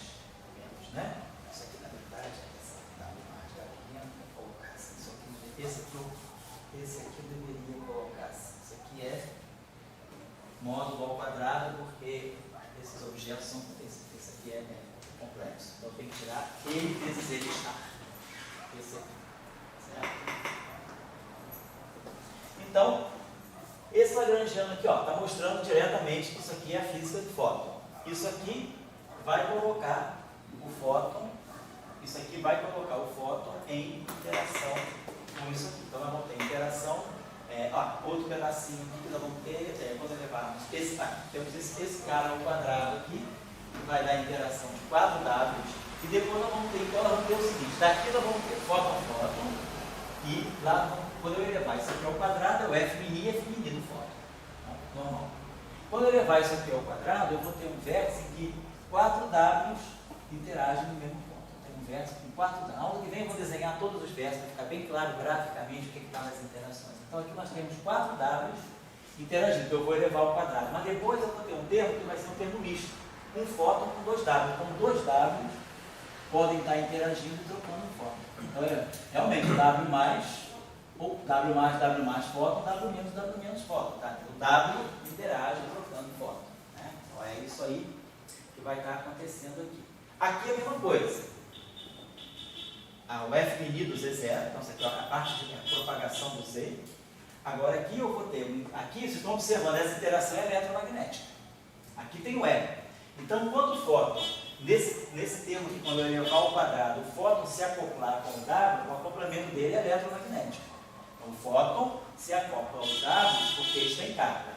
Speaker 1: menos, né? Isso aqui, na verdade, é essa W mais W menos. Vou colocar assim, isso aqui, esse aqui eu deveria colocar assim. Isso aqui é módulo ao quadrado, porque esses objetos são. Esse aqui é complexo. Então tem que tirar ele vezes ele estar. Esse aqui. Certo? Então, esse lagrangiano aqui está mostrando diretamente que isso aqui é a física do fóton. Isso aqui vai colocar o fóton. Isso aqui vai colocar o fóton em interação com isso aqui. Então nós vamos ter interação. Outro pedacinho aqui que nós vamos ter, quando elevarmos temos esse cara ao quadrado aqui, que vai dar interação de 4 Ws, e depois nós vamos ter, então nós vamos ter o seguinte, daqui nós vamos ter fóton, e lá, quando eu elevar isso aqui ao quadrado, é o F mini do fóton, normal. Quando eu elevar isso aqui ao quadrado, eu vou ter um vértice em que 4 Ws interagem no mesmo ponto. Eu tenho um vértice com 4 Ws. Na aula que vem eu vou desenhar todos os vértices, para ficar bem claro graficamente o que está nas interações. Então aqui nós temos 4 Ws interagindo, eu vou elevar ao quadrado. Mas depois eu vou ter um termo que vai ser um termo misto, um fóton com dois W. Então, dois W podem estar interagindo e trocando um fóton. Então, realmente, W mais, ou W mais fóton, W menos fóton. Tá? O W interage trocando fóton. Né? Então, é isso aí que vai estar acontecendo aqui. Aqui é a mesma coisa. O F mini do Z0, então, essa aqui é a parte de propagação do Z. Agora, aqui eu vou ter, aqui vocês estão observando, essa interação é eletromagnética. Aqui tem o E. Então, quando o fóton, nesse termo aqui, quando eu elevar ao quadrado, o fóton se acoplar com o W, o acoplamento dele é eletromagnético. Então, o fóton se acopla aos W porque eles têm carga.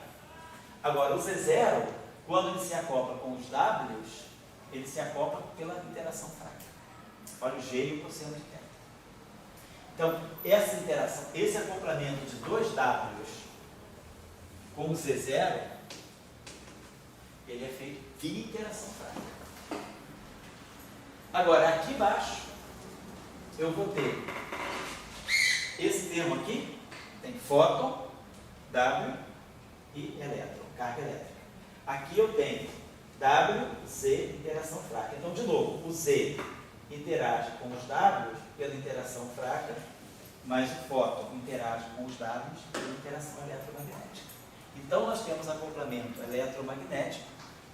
Speaker 1: Agora, o Z0, quando ele se acopla com os Ws, ele se acopla pela interação fraca. Olha o G e o cosseno de θ. Então, essa interação, esse acoplamento de dois Ws com o Z0, ele é feito via interação fraca. Agora, aqui embaixo, eu vou ter esse termo aqui, tem fóton, W e elétron, carga elétrica. Aqui eu tenho W, Z, interação fraca. Então, de novo, o Z interage com os Ws pela interação fraca, mas o fóton interage com os Ws pela interação eletromagnética. Então, nós temos acoplamento eletromagnético,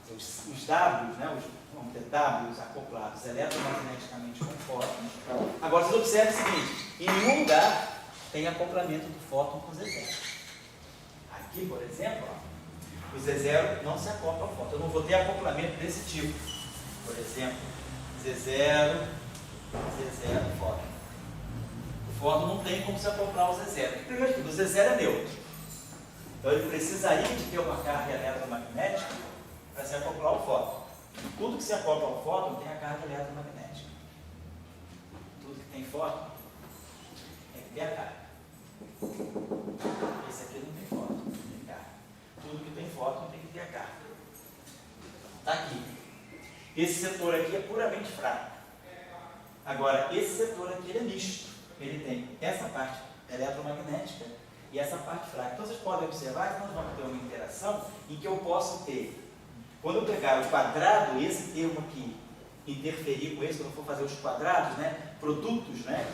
Speaker 1: os Ws, né, vamos ter Ws acoplados eletromagneticamente com fótons. Agora, vocês observem o seguinte, em nenhum lugar tem acoplamento do fóton com Z0. Aqui, por exemplo, ó, o Z0 não se acopla ao fóton. Eu não vou ter acoplamento desse tipo. Por exemplo, Z0, fóton. O fóton não tem como se acoplar ao Z0. Primeiro de tudo, o Z0 é neutro. Então ele precisaria de ter uma carga eletromagnética para se acoplar ao fóton. Tudo que se acopla ao fóton tem a carga eletromagnética. Tudo que tem fóton tem que ter a carga. Esse aqui não tem fóton, não tem carga. Tudo que tem fóton tem que ter a carga. Está aqui. Esse setor aqui é puramente fraco. Agora, esse setor aqui ele é misto. Ele tem essa parte eletromagnética e essa parte fraca. Então, vocês podem observar que nós vamos ter uma interação em que eu posso ter, quando eu pegar o quadrado, esse termo aqui, interferir com esse, quando eu for fazer os quadrados, né, produtos, né,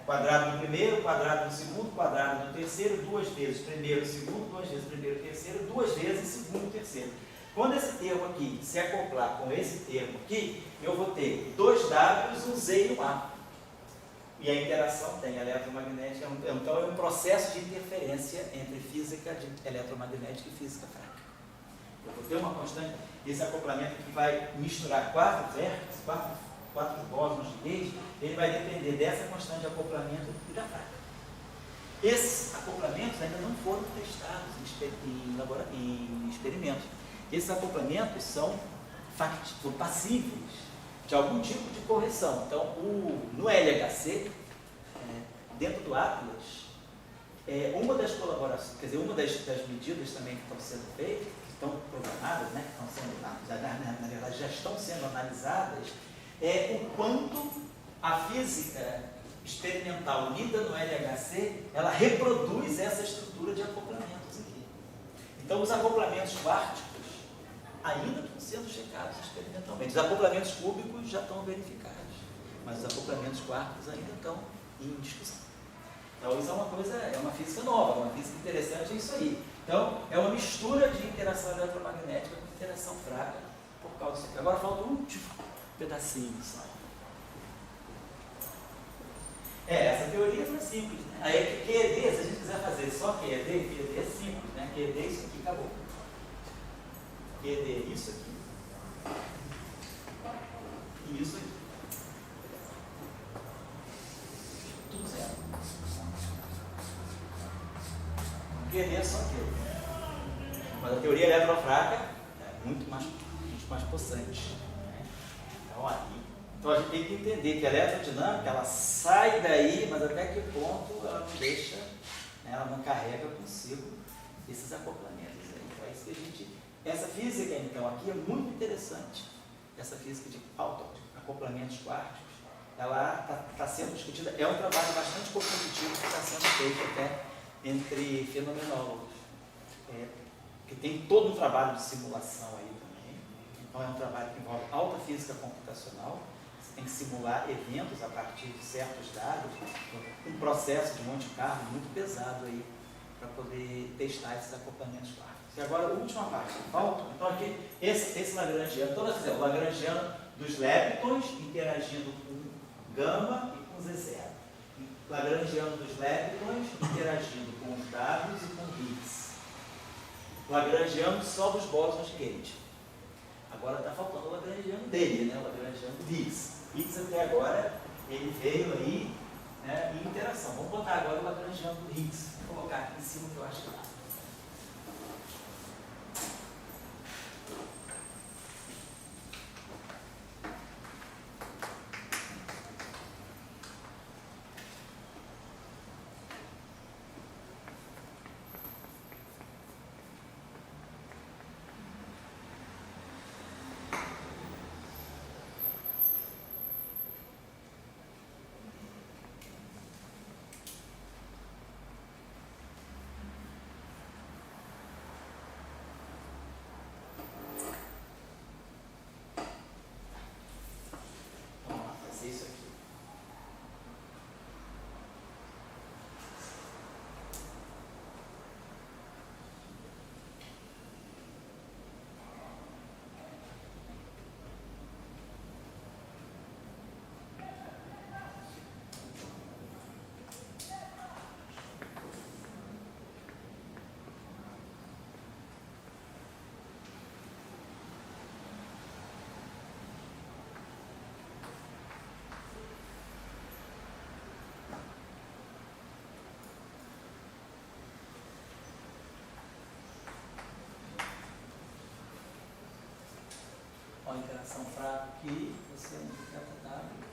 Speaker 1: quadrado no primeiro, quadrado no segundo, quadrado no terceiro, duas vezes primeiro, segundo, duas vezes primeiro, terceiro, duas vezes segundo, terceiro. Quando esse termo aqui se acoplar com esse termo aqui, eu vou ter dois Ws, um Z e um A. E a interação tem eletromagnética, então é um processo de interferência entre física eletromagnética e física fraca. Eu vou ter uma constante, esse acoplamento que vai misturar quatro vértices, quatro bósons de Gauge, ele vai depender dessa constante de acoplamento e da fraca. Esses acoplamentos ainda não foram testados em experimentos. Esses acoplamentos são passíveis de algum tipo de correção. Então, no LHC, dentro do Atlas, uma das colaborações, quer dizer, uma das medidas também que estão sendo feitas, que estão programadas, né, que estão sendo, na verdade, já estão sendo analisadas, é o quanto a física experimental unida no LHC, ela reproduz essa estrutura de acoplamentos aqui. Então, os acoplamentos quárticos ainda estão sendo checados experimentalmente. Os acoplamentos cúbicos já estão verificados, mas os acoplamentos quárticos ainda estão em discussão. Então, isso é uma coisa, é uma física nova, uma física interessante, é isso aí. Então, é uma mistura de interação eletromagnética com interação fraca por causa disso aqui. Agora falta o último pedacinho só. Essa teoria foi simples, né? Aí, QED, se a gente quiser fazer só QED é simples, né? QED é isso aqui, acabou. QED é isso aqui. E isso aqui. Tudo certo. QED é só aquilo. Mas a teoria eletrofraca é muito mais possante. Né? Então a gente tem que entender que a eletrodinâmica, ela sai daí, mas até que ponto ela não deixa, né, ela não carrega consigo esses acoplamentos aí. Então é isso que a gente... Essa física, então, aqui é muito interessante. Essa física de acoplamentos quárticos, ela está sendo discutida. É um trabalho bastante competitivo que está sendo feito até entre fenomenólogos. que tem todo um trabalho de simulação aí também. Então é um trabalho que envolve alta física computacional. Você tem que simular eventos a partir de certos dados, um processo de Monte Carlo muito pesado aí para poder testar esses acoplamentos quânticos. E agora a última parte que falta, então aqui, esse Lagrangiano, então nós fizemos o Lagrangiano dos leptons interagindo com gama e com Z0. Lagrangiano dos leptons interagindo com os W e com Higgs. Lagrangiano só dos bósons gate. Agora está faltando o Lagrangiano dele, né? O Lagrangiano do Higgs. Higgs até agora, ele veio aí, né, em interação. Vamos botar agora o Lagrangiano do Higgs. Vou colocar aqui em cima que eu acho que dá. Isso aqui. Uma interação fraca aqui, você multiplica W.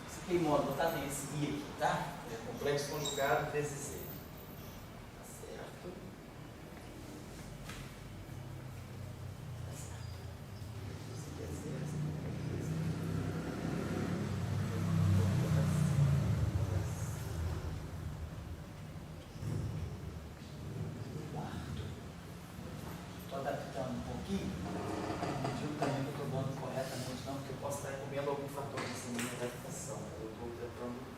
Speaker 1: Esse aqui, modo, botar nesse I aqui, tá? É complexo conjugado vezes Z. Estou adaptando um pouquinho, não digo também que eu estou dando corretamente, não, porque eu posso estar comendo algum fator dessa minha adaptação. Eu estou tentando.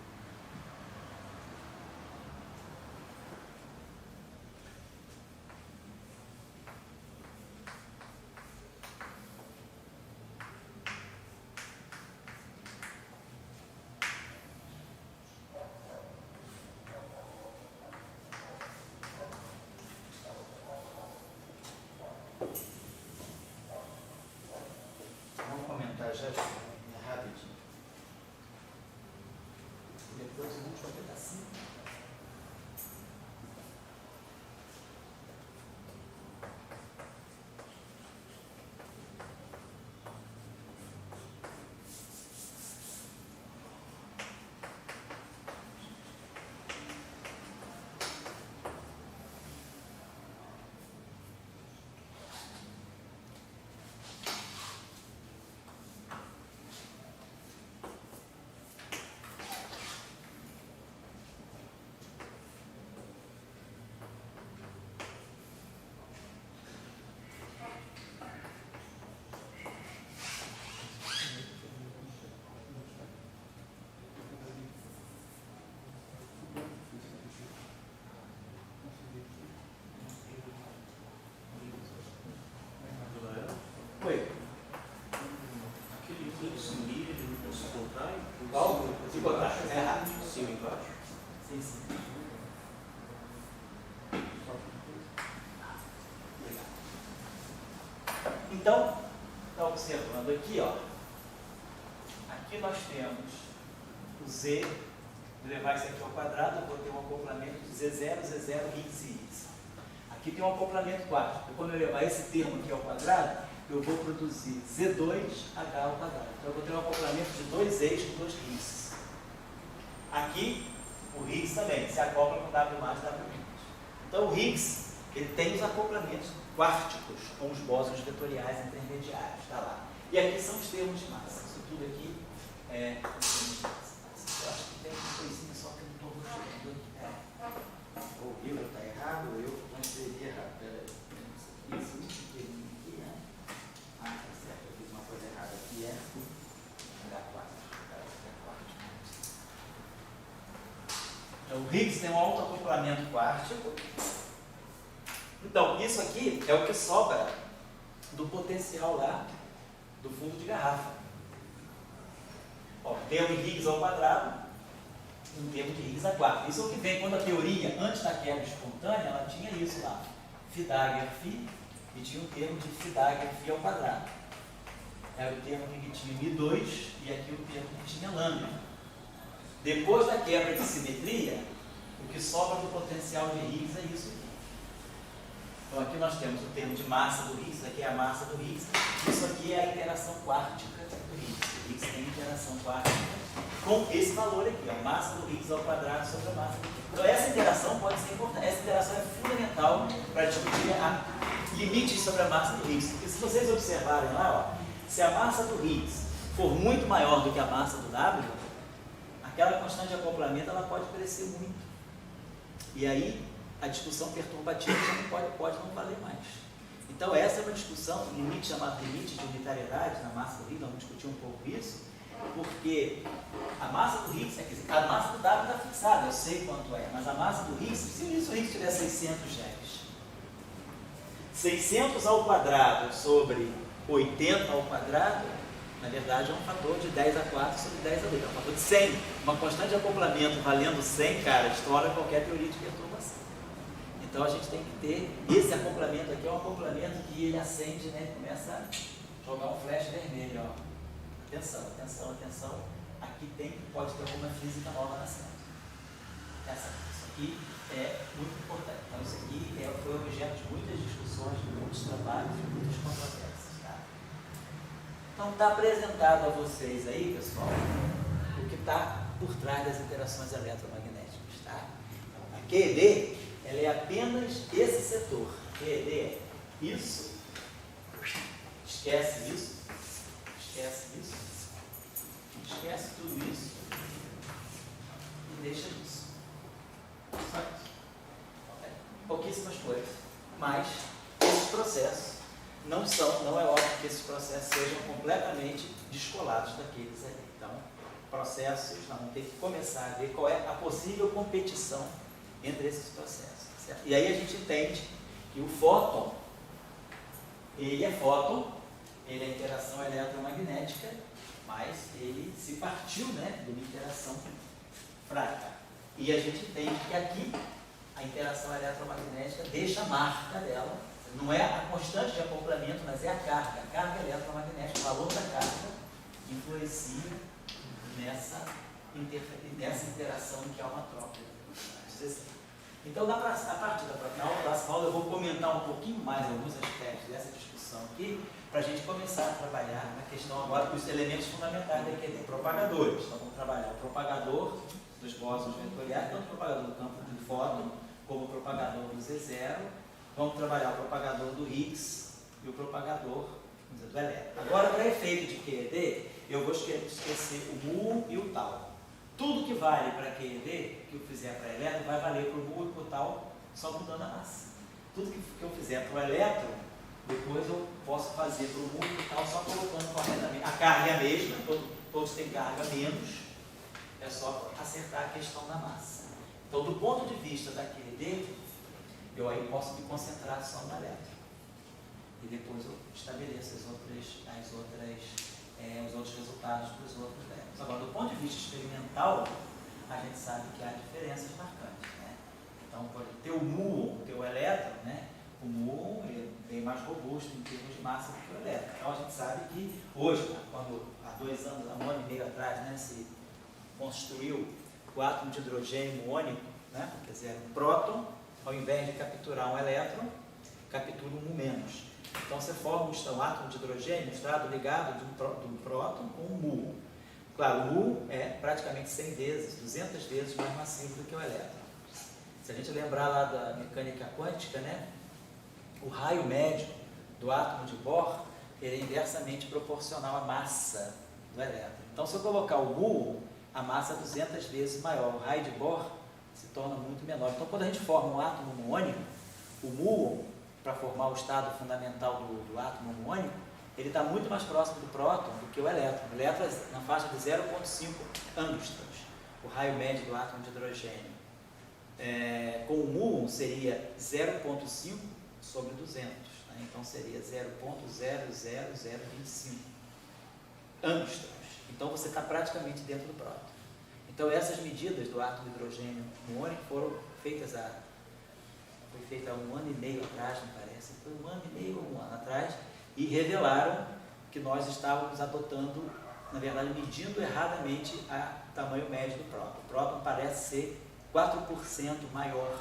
Speaker 1: Vamos comentar já rapidinho. Depois o último pedacinho. Oi.
Speaker 4: Aquele fluxo milha, ele não se contrai?
Speaker 1: Qual? Se botar. É rápido.
Speaker 4: De cima e embaixo?
Speaker 1: Sim, sim. Então, está observando aqui, ó. Aqui nós temos o Z, vou levar isso aqui ao quadrado, eu vou ter um acoplamento de Z0, Z0, Higgs e Higgs. Aqui tem um acoplamento quádruplo. Quando eu levar esse termo aqui ao quadrado, eu vou produzir Z2H ao quadrado. Então eu vou ter um acoplamento de dois eixos, dois Higgs. Aqui, o Higgs também se acopla com W+, W-. Então, o Higgs, ele tem os acoplamentos quárticos com os bósons vetoriais intermediários, está lá. E aqui são os termos de massa. Isso tudo aqui é termos de massa. Eu acho que tem uma coisinha só que eu não estou gostando aqui. Ou o livro está errado, ou eu transferi errado. Peraí. Isso aqui, né? Ah, tá certo. Eu fiz uma coisa errada aqui. É H4. Então, o Higgs tem um autoacoplamento quártico. Então, isso aqui é o que sobra do potencial lá do fundo de garrafa. Ó, termo de Higgs ao quadrado, um termo de Higgs a quarto. Isso é o que vem quando a teoria, antes da quebra espontânea, ela tinha isso lá. Φ dagger Φ, e tinha um termo de Φ dagger Φ ao quadrado. Era o termo que tinha μ2 e aqui o termo que tinha lambda. Depois da quebra de simetria, o que sobra do potencial de Higgs é isso aqui. Então aqui nós temos o termo de massa do Higgs, aqui é a massa do Higgs. Isso aqui é a interação quártica do Higgs. O Higgs tem interação quártica com esse valor aqui, a massa do Higgs ao quadrado sobre a massa do Higgs. Então essa interação pode ser importante, essa interação é fundamental para discutir limites sobre a massa do Higgs. Porque se vocês observarem lá, ó, se a massa do Higgs for muito maior do que a massa do W, aquela constante de acoplamento ela pode crescer muito. E aí a discussão perturbativa pode não valer mais. Então essa é uma discussão, limite chamado limite de unitariedade na massa do Higgs, vamos discutir um pouco isso, porque a massa do Higgs, a massa do W está fixada, eu sei quanto é, mas a massa do Higgs, se o Higgs tiver 600 GeV, 600 ao quadrado sobre 80 ao quadrado, na verdade é um fator de 10 a 4 sobre 10 a 2, é um fator de 100. Uma constante de acoplamento valendo 100, cara, estoura qualquer teoria de perturbação. Então a gente tem que ter, esse acoplamento aqui é um acoplamento que ele acende, né, começa a jogar um flash vermelho, ó. Atenção, atenção, atenção, aqui pode ter alguma física nova nascendo. Isso aqui é muito importante. Então isso aqui foi objeto de muitas discussões, de muitos trabalhos, de muitas controvérsias. Tá? Então está apresentado a vocês aí, pessoal, o que está por trás das interações eletromagnéticas. Tá? A QED, ela é apenas esse setor. QED é isso, esquece isso, esquece isso, esquece tudo isso e deixa isso. Só isso. Pouquíssimas coisas, mas esses processos não é óbvio que esses processos sejam completamente descolados daqueles ali. Então, processos, nós vamos ter que começar a ver qual é a possível competição entre esses processos. Certo? E aí a gente entende que o fóton, ele é fóton, ele é interação eletromagnética, mas ele se partiu, né, de uma interação fraca. E a gente entende que aqui a interação eletromagnética deixa a marca dela, não é a constante de acoplamento, mas é a carga eletromagnética, o valor da carga influencia nessa interação que é uma troca. Então, a partir da próxima aula, eu vou comentar um pouquinho mais alguns aspectos dessa discussão aqui, para a gente começar a trabalhar na questão agora dos elementos fundamentais da QED, propagadores. Então, vamos trabalhar o propagador dos bósons vetoriais, tanto o propagador do campo de fóton, como o propagador do Z0. Vamos trabalhar o propagador do Higgs e o propagador do elétron. Agora, para efeito de QED, eu vou esquecer o mu e o tau. Tudo que vale para QED, que eu fizer para elétron, vai valer para o mu e para o tau, só mudando a massa. Tudo que eu fizer para o elétron, depois eu posso fazer para o mu e para o tau só colocando corretamente. A carga é a mesma, todos têm carga menos, é só acertar a questão da massa. Então, do ponto de vista da QED, eu aí posso me concentrar só no elétron. E depois eu estabeleço os outros resultados para os outros elétrons. Agora, do ponto de vista experimental, a gente sabe que há diferenças marcantes. Né? Então, pode ter o muon, ter o elétron, né? O muon é bem mais robusto em termos de massa do que o elétron. Então, a gente sabe que hoje, quando há 2 anos, há 1 ano e meio atrás, né, se construiu o átomo de hidrogênio muônico, né? Quer dizer, um próton, ao invés de capturar um elétron, captura um mu-. Então você forma um átomo de hidrogênio, um estado ligado de um próton com um muon. Claro, o muon é praticamente 100 vezes, 200 vezes mais massivo do que o elétron. Se a gente lembrar lá da mecânica quântica, né, o raio médio do átomo de Bohr ele é inversamente proporcional à massa do elétron. Então, se eu colocar o muon, a massa é 200 vezes maior. O raio de Bohr se torna muito menor. Então, quando a gente forma um átomo muônico, o muon, para formar o estado fundamental do átomo muônico, ele está muito mais próximo do próton do que o elétron. O elétron é na faixa de 0,5 angstroms, o raio médio do átomo de hidrogênio. Com o muon seria 0,5 sobre 200, né? Então seria 0,00025 angstroms. Então você está praticamente dentro do próton. Então essas medidas do átomo de hidrogênio muônico foram feitas foi feita há 1 ano e meio atrás, me parece, foi 1 ano e meio ou 1 ano atrás, e revelaram que nós estávamos adotando, na verdade, medindo erradamente o tamanho médio do próton. O próton parece ser 4% maior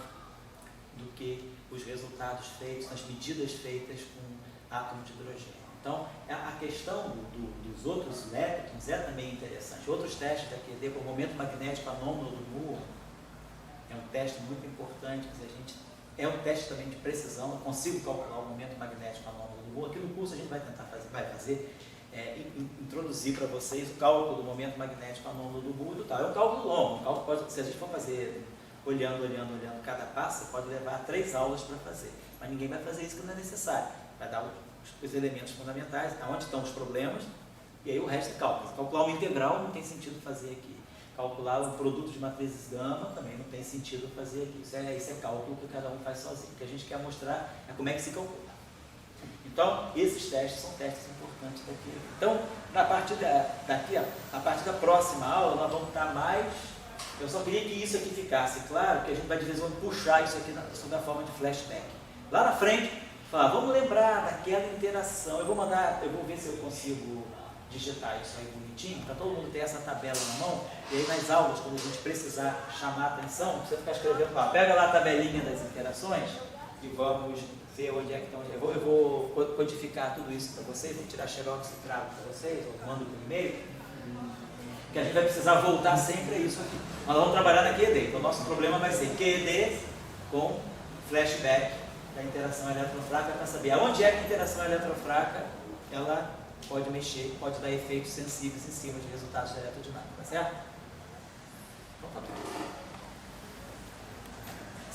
Speaker 1: do que os resultados feitos, as medidas feitas com átomo de hidrogênio. Então, a questão dos outros leptons é também interessante. Outros testes da QED, como o momento magnético anômalo do muon, é um teste muito importante, que a gente é um teste também de precisão. Eu consigo calcular o momento magnético anômalo do muon. Aqui no curso a gente vai tentar fazer, introduzir para vocês o cálculo do momento magnético anômalo do muon e do tal. É um cálculo longo, se a gente for fazer olhando cada passo, você pode levar 3 aulas para fazer. Mas ninguém vai fazer isso que não é necessário. Vai dar os elementos fundamentais, aonde estão os problemas, e aí o resto é cálculo. Calcular uma integral não tem sentido fazer aqui. Calcular um produto de matrizes gama também não tem sentido fazer aqui. Isso é cálculo que cada um faz sozinho. O que a gente quer mostrar é como é que se calcula. Então, esses testes são testes importantes daqui. Então, a partir da próxima aula, nós vamos estar mais... Eu só queria que isso aqui ficasse claro, que a gente vai de vez em quando puxar isso aqui da forma de flashback. Lá na frente, falar, vamos lembrar daquela interação. Eu vou ver se eu consigo digitar isso aí bonitinho, para todo mundo ter essa tabela na mão, e aí nas aulas, quando a gente precisar chamar a atenção, você ficar escrevendo lá, pega lá a tabelinha das interações e vamos ver onde é que estão. Eu vou codificar tudo isso para vocês, vou tirar xerox e trago para vocês, ou mando por e-mail, que a gente vai precisar voltar sempre a isso aqui. Nós vamos trabalhar na QED, então o nosso problema vai ser QED com flashback da interação eletrofraca, para saber aonde é que a interação eletrofraca ela pode mexer, pode dar efeitos sensíveis em cima de resultados da eletrodinâmica, tá certo?